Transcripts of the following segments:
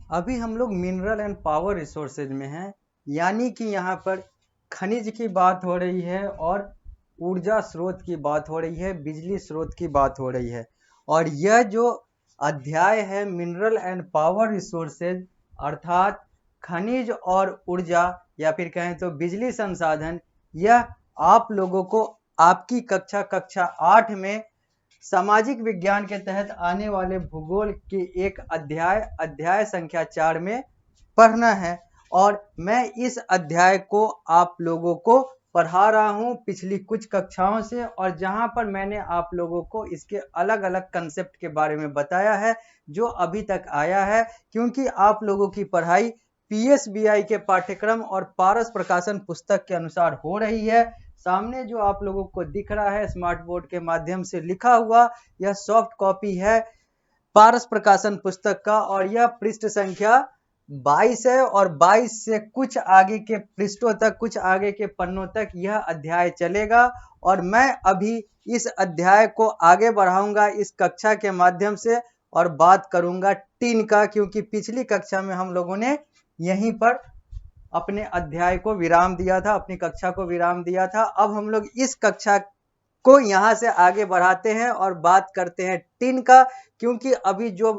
अभी हम लोग मिनरल एंड पावर रिसोर्सेज में हैं, यानी कि यहाँ पर खनिज की बात हो रही है और ऊर्जा स्रोत की बात हो रही है, बिजली स्रोत की बात हो रही है। और यह जो अध्याय है मिनरल एंड पावर रिसोर्सेज अर्थात खनिज और ऊर्जा या फिर कहें तो बिजली संसाधन, यह आप लोगों को आपकी कक्षा 8 में सामाजिक विज्ञान के तहत आने वाले भूगोल के एक अध्याय संख्या 4 में पढ़ना है। और मैं इस अध्याय को आप लोगों को पढ़ा रहा हूं पिछली कुछ कक्षाओं से, और जहां पर मैंने आप लोगों को इसके अलग अलग कंसेप्ट के बारे में बताया है जो अभी तक आया है, क्योंकि आप लोगों की पढ़ाई पीएसबीआई के पाठ्यक्रम और पारस प्रकाशन पुस्तक के अनुसार हो रही है। सामने जो आप लोगों को दिख रहा है स्मार्ट बोर्ड के माध्यम से लिखा हुआ, यह सॉफ्ट कॉपी है पारस प्रकाशन पुस्तक का, और यह पृष्ठ संख्या 22 है। और 22 से कुछ आगे के पृष्ठों तक, कुछ आगे के पन्नों तक यह अध्याय चलेगा। और मैं अभी इस अध्याय को आगे बढ़ाऊंगा इस कक्षा के माध्यम से और बात करूंगा टीन का, क्योंकि पिछली कक्षा में हम लोगों ने यहीं पर अपने अध्याय को विराम दिया था, अपनी कक्षा को विराम दिया था। अब हम लोग इस कक्षा को यहां से आगे बढ़ाते हैं और बात करते हैं टिन का, क्योंकि अभी जो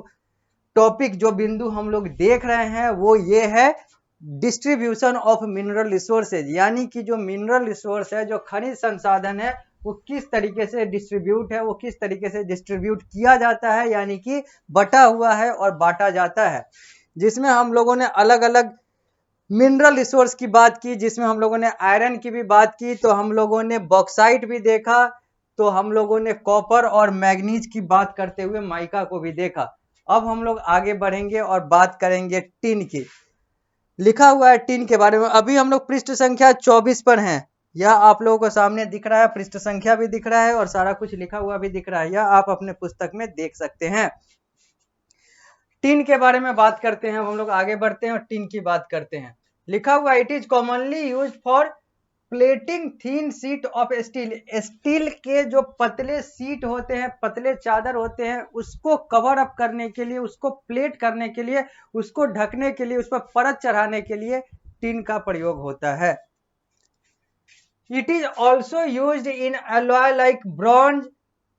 टॉपिक, जो बिंदु हम लोग देख रहे हैं वो ये है डिस्ट्रीब्यूशन ऑफ मिनरल रिसोर्सेज, यानी कि जो मिनरल रिसोर्स है, जो खनिज संसाधन है, वो किस तरीके से डिस्ट्रीब्यूट है, वो किस तरीके से डिस्ट्रीब्यूट किया जाता है, यानी कि बटा हुआ है और बांटा जाता है। जिसमें हम लोगों ने अलग अलग मिनरल रिसोर्स की बात की, जिसमें हम लोगों ने आयरन की भी बात की, तो हम लोगों ने बॉक्साइट भी देखा, तो हम लोगों ने कॉपर और मैग्नीज की बात करते हुए माइका को भी देखा। अब हम लोग आगे बढ़ेंगे और बात करेंगे टिन की। लिखा हुआ है टिन के बारे में। अभी हम लोग पृष्ठ संख्या 24 पर हैं। यह आप लोगों को सामने दिख रहा है, पृष्ठ संख्या भी दिख रहा है और सारा कुछ लिखा हुआ भी दिख रहा है, यह आप अपने पुस्तक में देख सकते हैं। टिन के बारे में बात करते हैं, हम लोग आगे बढ़ते हैं और टिन की बात करते हैं। लिखा हुआ it is commonly use for plating thin sheet of steel. Steel के जो पतले शीट होते हैं, पतले चादर होते हैं, उसको कवर अप करने के लिए, उसको प्लेट करने के लिए, उसको ढकने के लिए, उस पर परत चढ़ाने के लिए टिन का प्रयोग होता है। It is also use in alloy like bronze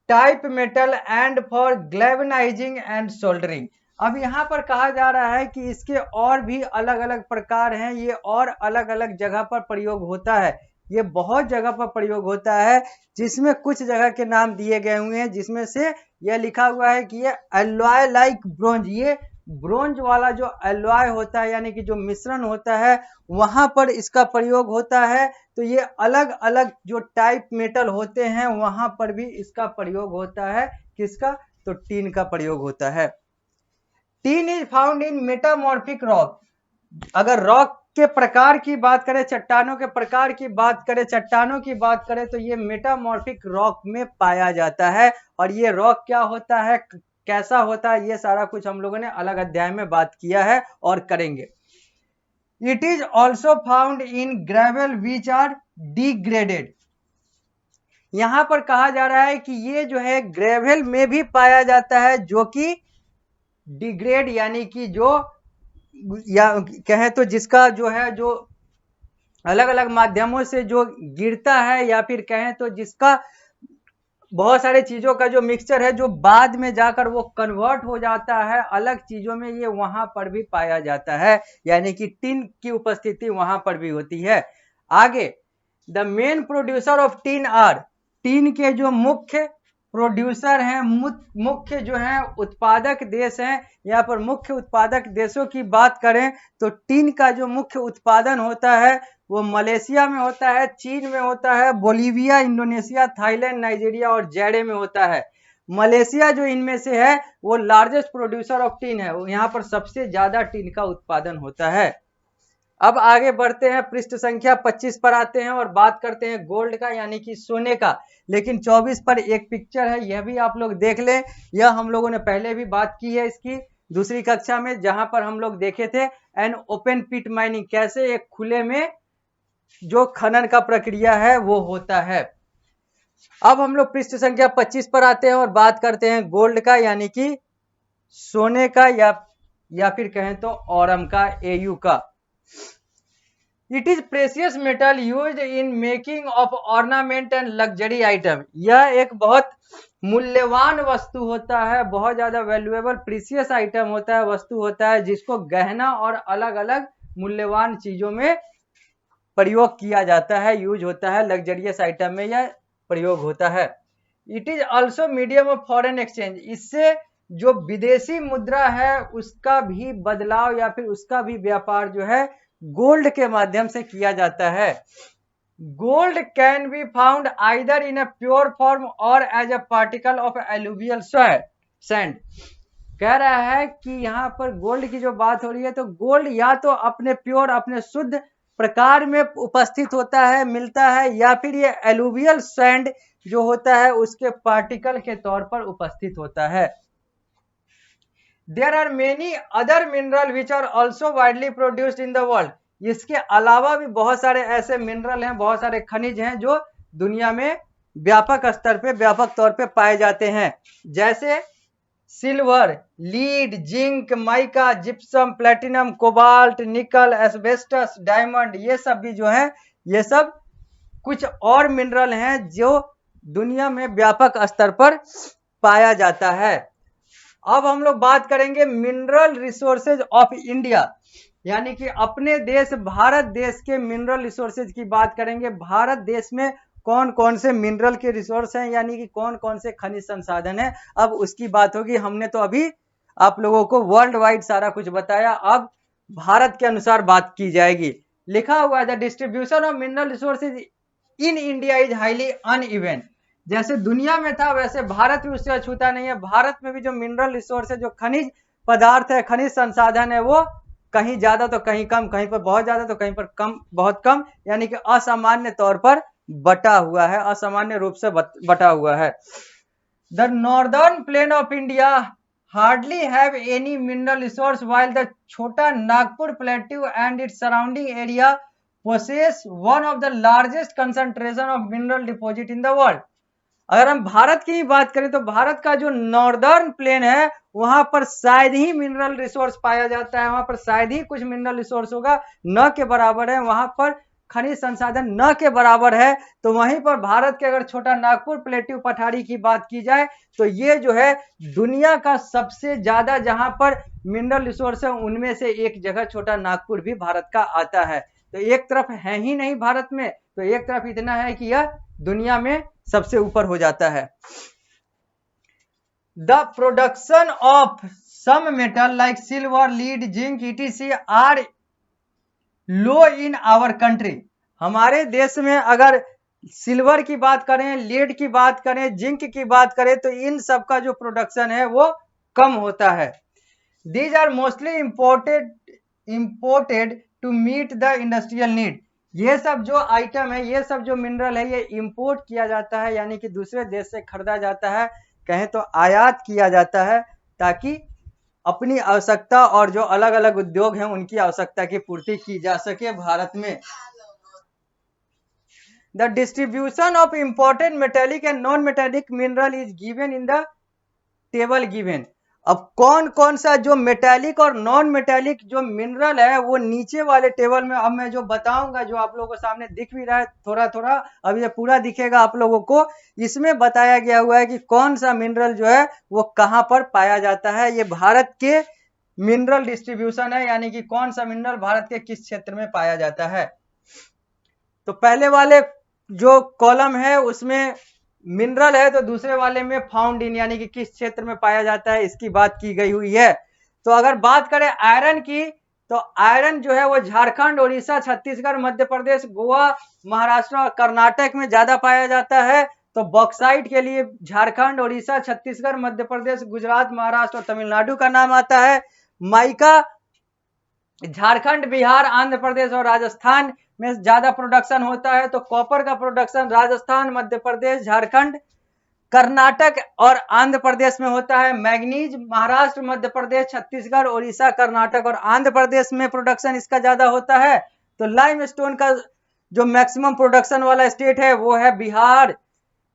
type metal and for galvanising and soldering. अब यहाँ पर कहा जा रहा है कि इसके और भी अलग अलग प्रकार हैं, ये और अलग अलग जगह पर प्रयोग होता है, ये बहुत जगह पर प्रयोग होता है, जिसमें कुछ जगह के नाम दिए गए हुए हैं, जिसमें से यह लिखा हुआ है कि ये अलॉय लाइक ब्रोंज, ये ब्रोंज वाला जो अलॉय होता है, यानी कि जो मिश्रण होता है, वहां पर इसका प्रयोग होता है। तो ये अलग अलग जो टाइप मेटल होते हैं वहां पर भी इसका प्रयोग होता है। किसका? तो टीन का प्रयोग होता है। Tin is found in metamorphic rock. अगर रॉक के प्रकार की बात करें, चट्टानों के प्रकार की बात करें, चट्टानों की बात करें, तो ये मेटामॉर्फिक रॉक में पाया जाता है। और ये रॉक क्या होता है, कैसा होता है, ये सारा कुछ हम लोगों ने अलग अध्याय में बात किया है और करेंगे। It is also found in gravel which are degraded. यहां पर कहा जा रहा है कि ये जो है ग्रेवल में भी पाया जाता है, जो कि डिग्रेड यानी कि जो, या कहें तो जिसका जो है, जो अलग अलग माध्यमों से जो गिरता है, या फिर कहें तो जिसका बहुत सारे चीजों का जो मिक्सचर है, जो बाद में जाकर वो कन्वर्ट हो जाता है अलग चीजों में, ये वहां पर भी पाया जाता है, यानी कि टिन की उपस्थिति वहां पर भी होती है। आगे, the main producer of tin are, tin के जो मुख्य प्रोड्यूसर हैं, मुख्य जो है उत्पादक देश हैं। यहाँ पर मुख्य उत्पादक देशों की बात करें तो टिन का जो मुख्य उत्पादन होता है वो मलेशिया में होता है, चीन में होता है, बोलीविया, इंडोनेशिया, थाईलैंड, नाइजीरिया और जैडे में होता है। मलेशिया जो इनमें से है वो लार्जेस्ट प्रोड्यूसर ऑफ टिन है, यहाँ पर सबसे ज्यादा टिन का उत्पादन होता है। अब आगे बढ़ते हैं, पृष्ठ संख्या 25 पर आते हैं और बात करते हैं गोल्ड का, यानी कि सोने का। लेकिन 24 पर एक पिक्चर है, यह भी आप लोग देख लें। यह हम लोगों ने पहले भी बात की है इसकी दूसरी कक्षा में, जहां पर हम लोग देखे थे एन ओपन पिट माइनिंग, कैसे एक खुले में जो खनन का प्रक्रिया है वो होता है। अब हम लोग पृष्ठ संख्या 25 पर आते हैं और बात करते हैं गोल्ड का, यानी कि सोने का, या या फिर कहें तो औरम का, AU का। It is precious metal used in making of ornament and luxury item. यह एक बहुत मूल्यवान वस्तु होता है, बहुत ज्यादा वैल्यूएबल प्रीशियस आइटम होता है, वस्तु होता है जिसको गहना और अलग अलग मूल्यवान चीजों में प्रयोग किया जाता है, यूज होता है, लग्जरियस आइटम में यह प्रयोग होता है। It is also medium of foreign exchange. इससे जो विदेशी मुद्रा है उसका भी बदलाव या फिर उसका भी व्यापार जो है गोल्ड के माध्यम से किया जाता है। Gold can be found either in a pure form or as a particle of alluvial sand. कह रहा है कि यहाँ पर गोल्ड की जो बात हो रही है तो गोल्ड या तो अपने प्योर, अपने शुद्ध प्रकार में उपस्थित होता है, मिलता है, या फिर ये एलुवियल सैंड जो होता है उसके पार्टिकल के तौर पर उपस्थित होता है। There are many other mineral which are also widely produced in the world. इसके अलावा भी बहुत सारे ऐसे मिनरल हैं, बहुत सारे खनिज हैं जो दुनिया में व्यापक स्तर पे, व्यापक तौर पे पाए जाते हैं, जैसे silver, lead, zinc, mica, gypsum, platinum, cobalt, निकल, एस्बेस्टस, डायमंड। ये सब भी जो है, ये सब कुछ और मिनरल हैं जो दुनिया में व्यापक स्तर पर पाया जाता है। अब हम लोग बात करेंगे मिनरल रिसोर्सेज ऑफ इंडिया, यानी कि अपने देश भारत देश के मिनरल रिसोर्सेज की बात करेंगे। भारत देश में कौन कौन से मिनरल के रिसोर्स हैं, यानी कि कौन कौन से खनिज संसाधन हैं, अब उसकी बात होगी। हमने तो अभी आप लोगों को वर्ल्ड वाइड सारा कुछ बताया, अब भारत के अनुसार बात की जाएगी। लिखा हुआ है the distribution of mineral resources in India is highly uneven. जैसे दुनिया में था वैसे भारत भी उससे अछूता नहीं है। भारत में भी जो मिनरल रिसोर्स है, जो खनिज पदार्थ है, खनिज संसाधन है, वो कहीं ज्यादा तो कहीं कम, कहीं पर बहुत ज्यादा तो कहीं पर कम, बहुत कम, यानी कि असामान्य तौर पर बटा हुआ है, असामान्य रूप से बटा हुआ है। The northern plain of India hardly have any mineral resource while the Chota Nagpur plateau and its surrounding area possess one of the largest concentration of mineral deposit in the world. अगर हम भारत की बात करें तो भारत का जो नॉर्दर्न प्लेन है वहां पर शायद ही मिनरल रिसोर्स पाया जाता है, वहां पर शायद ही कुछ मिनरल रिसोर्स होगा, न के बराबर है, वहां पर खनिज संसाधन न के बराबर है। तो वहीं पर भारत के अगर छोटा नागपुर प्लेट्यू पठारी की बात की जाए तो ये जो है दुनिया का सबसे ज्यादा जहां पर मिनरल रिसोर्स है उनमें से एक जगह छोटा नागपुर भी भारत का आता है। तो एक तरफ है ही नहीं भारत में, तो एक तरफ इतना है कि यह दुनिया में सबसे ऊपर हो जाता है। The production of some metal like silver, lead, zinc, etc are low in our country. हमारे देश में अगर सिल्वर की बात करें, लीड की बात करें, जिंक की बात करें तो इन सब का जो प्रोडक्शन है वो कम होता है। These are mostly imported to meet the industrial need. ये सब जो आइटम है, ये सब जो मिनरल है, ये इंपोर्ट किया जाता है, यानी कि दूसरे देश से खरीदा जाता है, कहें तो आयात किया जाता है, ताकि अपनी आवश्यकता और जो अलग अलग उद्योग हैं उनकी आवश्यकता की पूर्ति की जा सके भारत में। The distribution of important metallic and non metallic mineral is given in the table given. अब कौन कौन सा जो मेटेलिक और नॉन मेटेलिक जो मिनरल है वो नीचे वाले टेबल में अब मैं जो बताऊंगा, जो आप लोगों को सामने दिख भी रहा है थोड़ा थोड़ा, अब ये पूरा दिखेगा आप लोगों को। इसमें बताया गया हुआ है कि कौन सा मिनरल जो है वो कहां पर पाया जाता है। ये भारत के मिनरल डिस्ट्रीब्यूशन है, यानी कि कौन सा मिनरल भारत के किस क्षेत्र में पाया जाता है। तो पहले वाले जो कॉलम है उसमें मिनरल है, तो दूसरे वाले में फाउंड इन, यानी कि किस क्षेत्र में पाया जाता है, इसकी बात की गई हुई है। तो अगर बात करें आयरन की, तो आयरन जो है वो झारखंड, उड़ीसा, छत्तीसगढ़, मध्य प्रदेश, गोवा, महाराष्ट्र और कर्नाटक में ज्यादा पाया जाता है। तो बॉक्साइट के लिए झारखंड, उड़ीसा, छत्तीसगढ़, मध्य प्रदेश, गुजरात, महाराष्ट्र और तमिलनाडु का नाम आता है। माइका झारखंड, बिहार, आंध्र प्रदेश और राजस्थान में ज्यादा प्रोडक्शन होता है। तो कॉपर का प्रोडक्शन राजस्थान, मध्य प्रदेश, झारखंड, कर्नाटक और आंध्र प्रदेश में होता है। मैग्नीज महाराष्ट्र, मध्य प्रदेश, छत्तीसगढ़, उड़ीसा, कर्नाटक और आंध्र प्रदेश में प्रोडक्शन इसका ज्यादा होता है। तो लाइमस्टोन का जो मैक्सिमम प्रोडक्शन वाला स्टेट है वो है बिहार,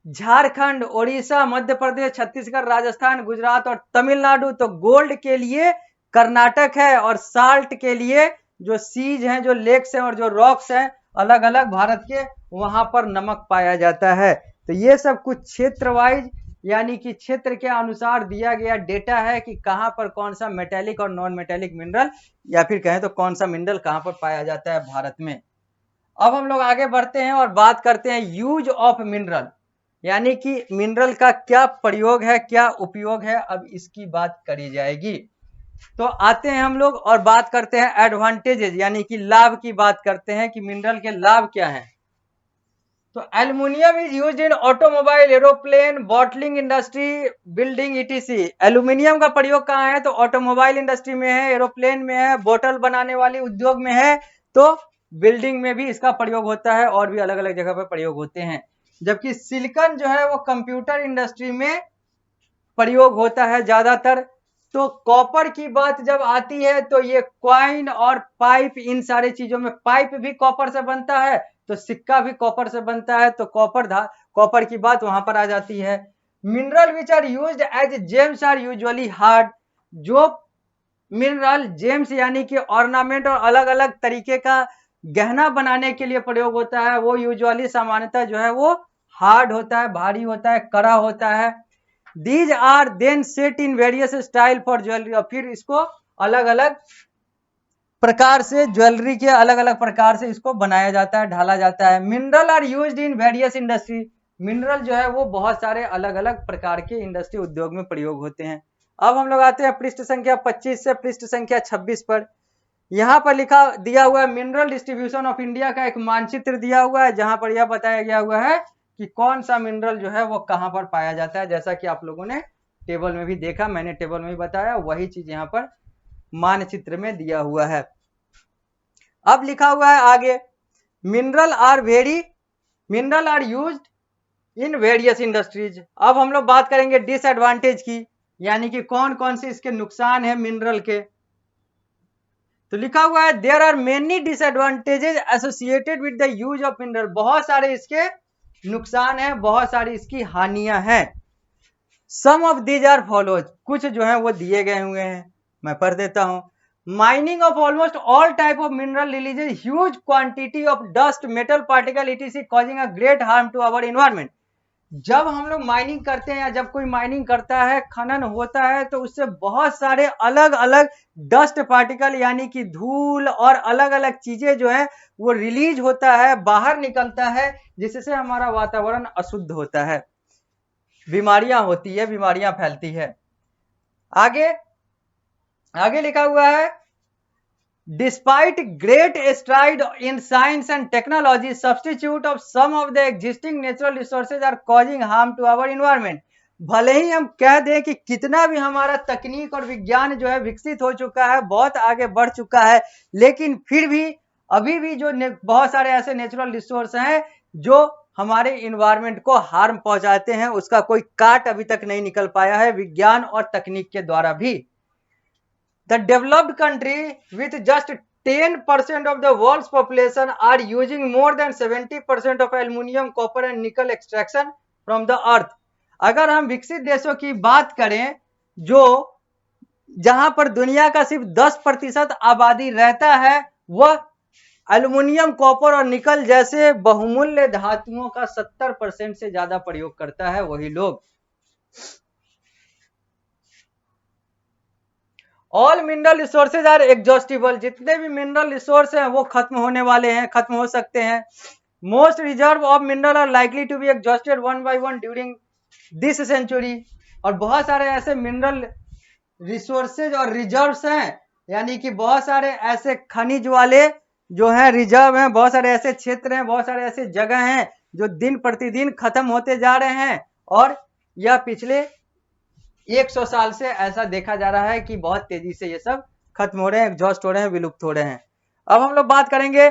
झारखंड, उड़ीसा, मध्य प्रदेश, छत्तीसगढ़, राजस्थान, गुजरात और तमिलनाडु। तो गोल्ड के लिए कर्नाटक है, और साल्ट के लिए जो सीज हैं, जो लेक्स हैं और जो रॉक्स हैं अलग अलग भारत के, वहां पर नमक पाया जाता है। तो ये सब कुछ क्षेत्र वाइज यानी कि क्षेत्र के अनुसार दिया गया डेटा है कि कहां पर कौन सा मेटेलिक और नॉन मेटेलिक मिनरल, या फिर कहें तो कौन सा मिनरल कहां पर पाया जाता है भारत में। अब हम लोग आगे बढ़ते हैं और बात करते हैं यूज ऑफ मिनरल, यानी कि मिनरल का क्या प्रयोग है, क्या उपयोग है, अब इसकी बात करी जाएगी। तो आते हैं हम लोग और बात करते हैं एडवांटेजेस, यानी कि लाभ की बात करते हैं कि मिनरल के लाभ क्या हैं। तो aluminium is used in automobile, aeroplane, bottling industry, building etc. Aluminium का प्रयोग कहाँ है? तो ऑटोमोबाइल इंडस्ट्री में है, एरोप्लेन में है, बोतल बनाने वाले उद्योग में है, तो बिल्डिंग में भी इसका प्रयोग होता है, और भी अलग अलग जगह पर प्रयोग होते हैं। जबकि सिलिकॉन जो है वो कंप्यूटर इंडस्ट्री में प्रयोग होता है ज्यादातर। तो कॉपर की बात जब आती है तो ये क्वाइन और पाइप, इन सारे चीजों में, पाइप भी कॉपर से बनता है तो सिक्का भी कॉपर से बनता है, तो कॉपर की बात वहां पर आ जाती है। Mineral which are used as gems are usually hard. जो मिनरल जेम्स यानी कि ऑर्नामेंट और अलग अलग तरीके का गहना बनाने के लिए प्रयोग होता है, वो यूजुअली सामान्यतः जो है वो हार्ड होता है, भारी होता है, कड़ा होता है। These are then set in various style for jewellery, और फिर इसको अलग अलग प्रकार से ज्वेलरी के अलग अलग प्रकार से इसको बनाया जाता है, ढाला जाता है। Mineral are used in various industry. Mineral जो है वो बहुत सारे अलग अलग प्रकार के इंडस्ट्री उद्योग में प्रयोग होते हैं। अब हम लोग आते हैं पृष्ठ संख्या 25 से पृष्ठ संख्या 26 पर। यहाँ पर लिखा दिया हुआ है मिनरल डिस्ट्रीब्यूशन ऑफ इंडिया का एक मानचित्र दिया हुआ है, जहां पर यह बताया गया हुआ है कि कौन सा मिनरल जो है वो कहां पर पाया जाता है। जैसा कि आप लोगों ने टेबल में भी देखा, मैंने टेबल में भी बताया, वही चीज यहाँ पर मानचित्र में दिया हुआ है। अब लिखा हुआ है आगे, mineral are used in various industries. अब हम लोग बात करेंगे डिसएडवांटेज की, यानी कि कौन कौन से इसके नुकसान है मिनरल के। तो लिखा हुआ है there are many disadvantages associated with the use of mineral. बहुत सारे इसके नुकसान है, बहुत सारी इसकी हानियां हैं। सम ऑफ दीज आर फॉलोज, कुछ जो है वो दिए गए हुए हैं, मैं पढ़ देता हूं। Mining of almost all type of mineral releases huge quantity of dust, metal particle etc causing a great harm to our environment. जब हम लोग माइनिंग करते हैं या जब कोई माइनिंग करता है, खनन होता है, तो उससे बहुत सारे अलग अलग डस्ट पार्टिकल यानी कि धूल और अलग अलग चीजें जो है वो रिलीज होता है, बाहर निकलता है, जिससे हमारा वातावरण अशुद्ध होता है, बीमारियां होती है, बीमारियां फैलती है। आगे आगे लिखा हुआ है despite great stride in science and technology, substitute of some of the existing natural resources are causing harm to our environment. भले ही हम कह दें कि कितना भी हमारा तकनीक और विज्ञान जो है विकसित हो चुका है, बहुत आगे बढ़ चुका है, लेकिन फिर भी अभी भी जो बहुत सारे ऐसे नेचुरल रिसोर्स हैं जो हमारे इन्वायरमेंट को हार्म पहुंचाते हैं, उसका कोई काट अभी तक नहीं निकल पाया है विज्ञान और तकनीक के द्वारा भी। The developed country with just 10% of the world's population are using more than 70% of aluminium, copper and nickel extraction from the earth। अगर हम विकसित देशों की बात करें, जो जहां पर दुनिया का सिर्फ 10% आबादी रहता है, वह एल्युमिनियम, कॉपर और निकल जैसे बहुमूल्य धातुओं का 70% से ज्यादा प्रयोग करता है वही लोग। All mineral resources are exhaustible, जितने भी मिनरल रिसोर्स हैं वो खत्म होने वाले हैं, खत्म हो सकते हैं। Most reserve of mineral are likely to be exhausted one by one during this century. और बहुत सारे ऐसे मिनरल रिसोर्सेज और रिजर्व्स हैं, यानी कि बहुत सारे ऐसे खनिज वाले जो हैं रिजर्व हैं, बहुत सारे ऐसे क्षेत्र हैं, बहुत सारे ऐसे जगह हैं जो दिन प्रतिदिन खत्म होते जा रहे हैं, और यह पिछले 100 साल से ऐसा देखा जा रहा है कि बहुत तेजी से ये सब खत्म हो रहे हैं, एग्जॉस्ट हो रहे हैं, विलुप्त हो रहे हैं। अब हम लोग बात करेंगे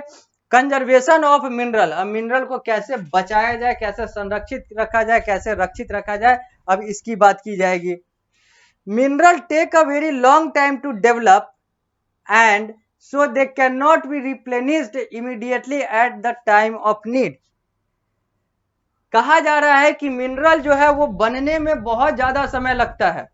कंजर्वेशन ऑफ मिनरल। अब मिनरल को कैसे बचाया जाए, कैसे संरक्षित रखा जाए, कैसे रक्षित रखा जाए, अब इसकी बात की जाएगी। Mineral take a very long time to develop and so they can not be replenished immediately at the time of need. कहा जा रहा है कि मिनरल जो है वो बनने में बहुत ज्यादा समय लगता है,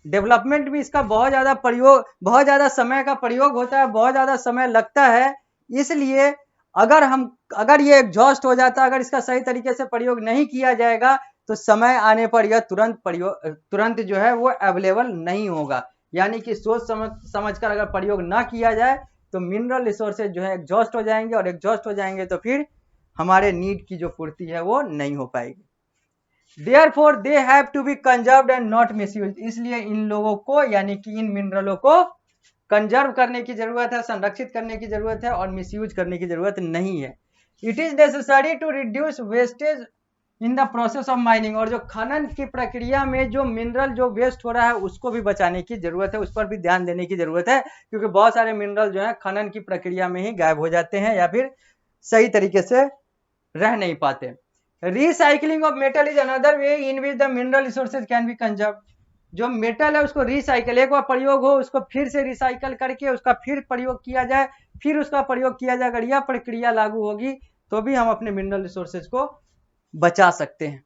डेवलपमेंट भी इसका बहुत ज़्यादा प्रयोग, बहुत ज़्यादा समय का प्रयोग होता है, बहुत ज़्यादा समय लगता है। इसलिए अगर ये एग्जॉस्ट हो जाता है, अगर इसका सही तरीके से प्रयोग नहीं किया जाएगा तो समय आने पर यह तुरंत जो है वो अवेलेबल नहीं होगा। यानी कि सोच समझकर अगर प्रयोग ना किया जाए तो मिनरल रिसोर्सेज जो है एग्जॉस्ट हो जाएंगे, और एग्जॉस्ट हो जाएंगे तो फिर हमारे नीड की जो पूर्ति है वो नहीं हो पाएगी। Therefore, they have to be conserved and not misused. इसलिए इन लोगों को यानी कि इन मिनरलों को कंजर्व करने की जरूरत है, संरक्षित करने की जरूरत है, और मिसयूज करने की जरूरत नहीं है। It is necessary to reduce wastage in the process of mining. और जो खनन की प्रक्रिया में जो मिनरल जो वेस्ट हो रहा है उसको भी बचाने की जरूरत है, उस पर भी ध्यान देने की जरूरत है, क्योंकि बहुत सारे मिनरल जो है खनन की प्रक्रिया में ही गायब हो जाते हैं या फिर सही तरीके से रह नहीं पाते। Recycling of metal is another way in which the mineral resources can be conserve. जो मेटल है उसको रिसाइकल, एक बार प्रयोग हो उसको फिर से रिसाइकल करके उसका फिर प्रयोग किया जाए, फिर उसका प्रयोग किया जाए। अगर यह प्रक्रिया लागू होगी तो भी हम अपने मिनरल रिसोर्सेज को बचा सकते हैं।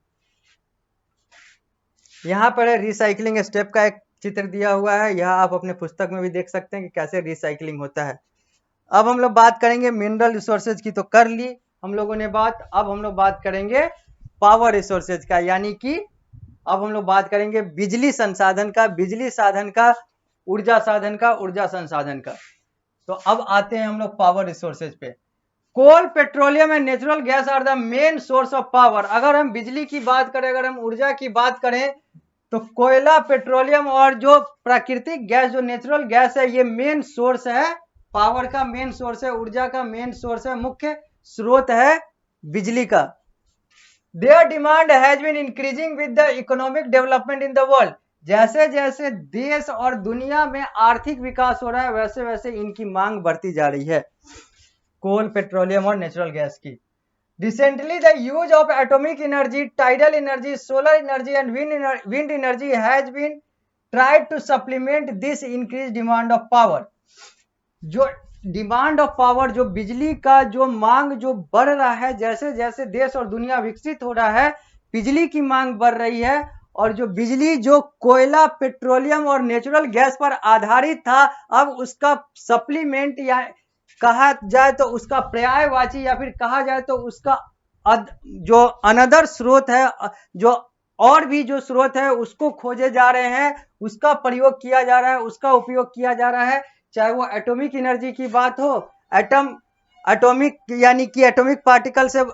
यहाँ पर रिसाइकलिंग स्टेप का एक चित्र दिया हुआ है, यह आप अपने पुस्तक में भी देख सकते हैं कि कैसे रिसाइकलिंग होता है। अब हम लोग बात करेंगे मिनरल रिसोर्सेज की, तो कर ली हम लोगों ने बात। अब हम लोग बात करेंगे पावर रिसोर्सेज का, यानी कि अब हम लोग बात करेंगे बिजली संसाधन का, बिजली साधन का, ऊर्जा साधन का, ऊर्जा संसाधन का। तो अब आते हैं हम लोग पावर रिसोर्सेज पे। Coal, petroleum and natural gas are the main source of power. अगर हम बिजली की बात करें, अगर हम ऊर्जा की बात करें, तो कोयला, पेट्रोलियम और जो प्राकृतिक गैस जो नेचुरल गैस है ये मेन सोर्स है, पावर का मेन सोर्स है, ऊर्जा का मेन सोर्स है, मुख्य स्रोत है बिजली का। Their demand has been increasing with the economic development in the world. जैसे जैसे देश और दुनिया में आर्थिक विकास हो रहा है वैसे वैसे इनकी मांग बढ़ती जा रही है, कोल, पेट्रोलियम और नेचुरल गैस की। Recently, the use of atomic energy, tidal energy, solar energy and wind energy has been tried to supplement this increased demand of power. जो डिमांड ऑफ पावर, जो बिजली का जो मांग जो बढ़ रहा है, जैसे जैसे देश और दुनिया विकसित हो रहा है बिजली की मांग बढ़ रही है, और जो बिजली जो कोयला, पेट्रोलियम और नेचुरल गैस पर आधारित था अब उसका सप्लीमेंट या कहा जाए तो उसका पर्यायवाची या फिर कहा जाए तो उसका जो अनदर स्रोत है, जो और भी जो स्रोत है उसको खोजे जा रहे हैं, उसका प्रयोग किया जा रहा है, उसका उपयोग किया जा रहा है। चाहे वो एटॉमिक एनर्जी की बात हो, एटॉमिक यानी कि एटॉमिक पार्टिकल से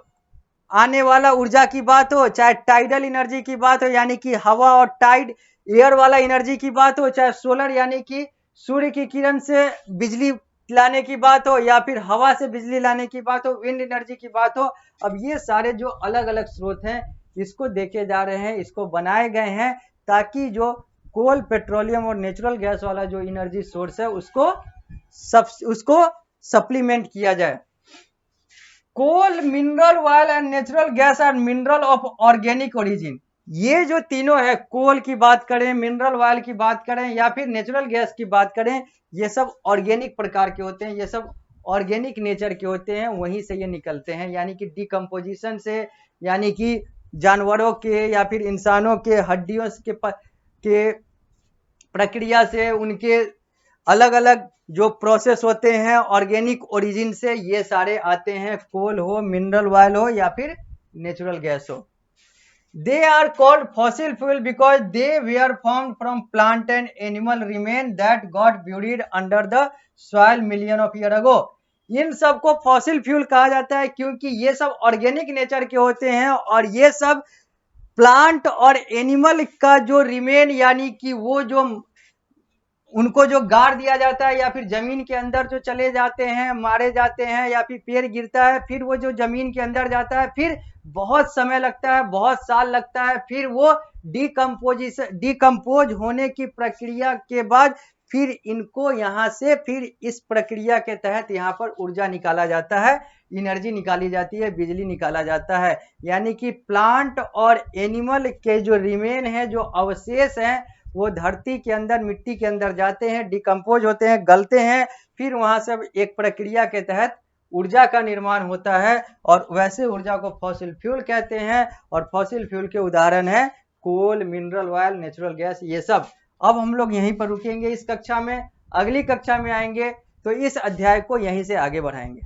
आने वाला ऊर्जा की बात हो, चाहे टाइडल एनर्जी की बात हो यानी कि हवा और टाइड एयर वाला एनर्जी की बात हो, चाहे सोलर यानी कि सूर्य की किरण से बिजली लाने की बात हो, या फिर हवा से बिजली लाने की बात हो, विंड एनर्जी की बात हो। अब ये सारे जो अलग अलग स्रोत हैं इसको देखे जा रहे हैं, इसको बनाए गए हैं ताकि जो कोल, पेट्रोलियम और नेचुरल गैस वाला जो एनर्जी सोर्स है उसको सप्लीमेंट किया जाए। Coal, mineral oil and natural gas are mineral of organic origin. ये जो तीनों है, कोल की बात करें, मिनरल ऑयल की बात करें या फिर नेचुरल गैस की बात करें, ये सब ऑर्गेनिक प्रकार के होते हैं, ये सब ऑर्गेनिक नेचर के होते हैं, वहीं से ये निकलते हैं, यानी कि डिकम्पोजिशन से, यानी कि जानवरों के या फिर इंसानों के हड्डियों के प्रक्रिया से, उनके अलग अलग जो प्रोसेस होते हैं ऑर्गेनिक ओरिजिन से ये सारे आते हैं, कोल हो, मिनरल ऑयल हो या फिर नेचुरल गैस हो। They are called fossil fuel because they were formed from plant and animal remain that got buried under the soil million of year ago. इन सबको फॉसिल फ्यूल कहा जाता है क्योंकि ये सब ऑर्गेनिक नेचर के होते हैं, और ये सब प्लांट और एनिमल का जो रिमेन यानी कि वो जो उनको जो गाड़ दिया जाता है या फिर जमीन के अंदर जो चले जाते हैं, मारे जाते हैं, या फिर पेड़ गिरता है, फिर वो जो जमीन के अंदर जाता है, फिर बहुत समय लगता है, बहुत साल लगता है, फिर वो डिकम्पोज होने की प्रक्रिया के बाद फिर इनको यहाँ से फिर इस प्रक्रिया के तहत यहाँ पर ऊर्जा निकाला जाता है, एनर्जी निकाली जाती है, बिजली निकाला जाता है। यानी कि प्लांट और एनिमल के जो रिमेन है, जो अवशेष हैं, वो धरती के अंदर, मिट्टी के अंदर जाते हैं, डिकम्पोज होते हैं, गलते हैं, फिर वहां से एक प्रक्रिया के तहत ऊर्जा का निर्माण होता है, और वैसे ऊर्जा को फॉसिल फ्यूल कहते हैं। और फॉसिल फ्यूल के उदाहरण है कोल, मिनरल ऑयल, नेचुरल गैस, ये सब। अब हम लोग यहीं पर रुकेंगे इस कक्षा में, अगली कक्षा में आएंगे तो इस अध्याय को यहीं से आगे बढ़ाएंगे।